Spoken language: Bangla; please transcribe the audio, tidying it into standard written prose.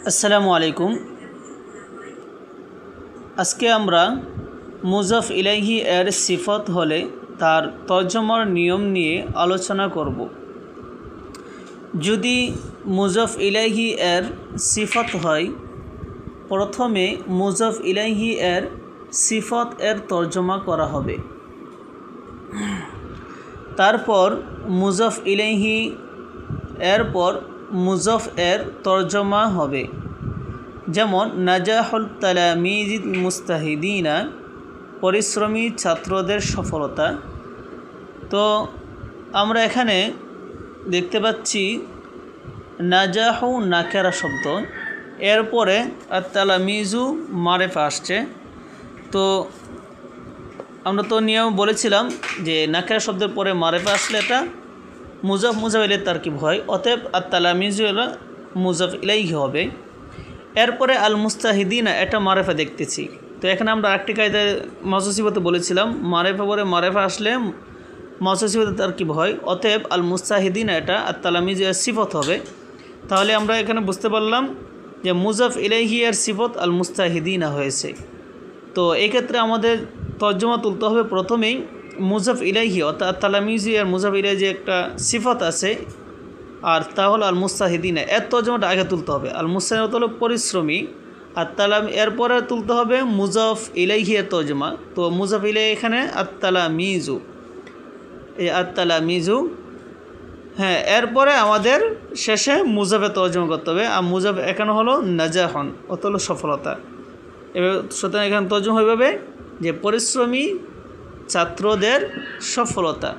আসসালামু আলাইকুম। আজকে আমরা মুজাফ ইলাইহি এর সিফত হলে তার তর্জমার নিয়ম নিয়ে আলোচনা করব। যদি মুজাফ ইলাইহি এর সিফত হয়, প্রথমে মুজাফ ইলাইহি এর সিফত এর তর্জমা করা হবে, তারপর মুজাফ ইলাইহি এরপর মুজাফ এর তর্জমা হবে। যেমন নাজাহুল তালামিজিল মুস্তাহিদিনা, পরিশ্রমী ছাত্রদের সফলতা। তো আমরা এখানে দেখতে পাচ্ছি নাজাহু নাকেরা শব্দ, এরপরে আর তালামিজু মারেফা আসছে। তো আমরা তো নিয়ম বলেছিলাম যে নাকেরা শব্দের পরে মারেফা আসলে এটা মুজাফ ইলাইহি তারকিব হয়, অতএব আর তালামিজু এরা মুজাফ ইলাইহি হবে। এরপরে আল মুস্তাহিদিনা এটা মারেফা দেখতেছি। তো এখানে আমরা আরেকটি কায়দায় মাউসুফ সিফাতে বলেছিলাম মারেফা পরে মারেফা আসলে মাউসুফ সিফাতে তারকিব হয়, অতএব আল মুস্তাহিদিনা এটা আর তালামিজ এর সিফত হবে। তাহলে আমরা এখানে বুঝতে পারলাম যে মুজাফ ইলাইহি এর সিফত আল মুস্তাহিদিনা হয়েছে। তো এক্ষেত্রে আমাদের তর্জমা তুলতে হবে প্রথমেই মুজাফ ইলাইহি অর্থাৎ তালামিজ এর মুজাফ ইলাইহি যে একটা সিফত আছে, আর তা হলো আল মুস্তাহিদিনা, এর তর্জমাটা আগে তুলতে হবে। আল মুস্তাহিদ হলো পরিশ্রমী, আর তালাম এরপরে তুলতে হবে মুজাফ ইলাইহি এর তর্জমা। তো মুজাফ ইলাইহি এখানে আত-তালামিজু, এই আত-তালামিজু, হ্যাঁ, এরপরে আমাদের শেষে মুজাফের তর্জমা করতে হবে। আর মুজাফ এখানে হলো নাজাহন, অত হলো সফলতা। এবার সুতরাং এখানে তর্জমা হয়ে যাবে যে পরিশ্রমী ছাত্রদের সফলতা।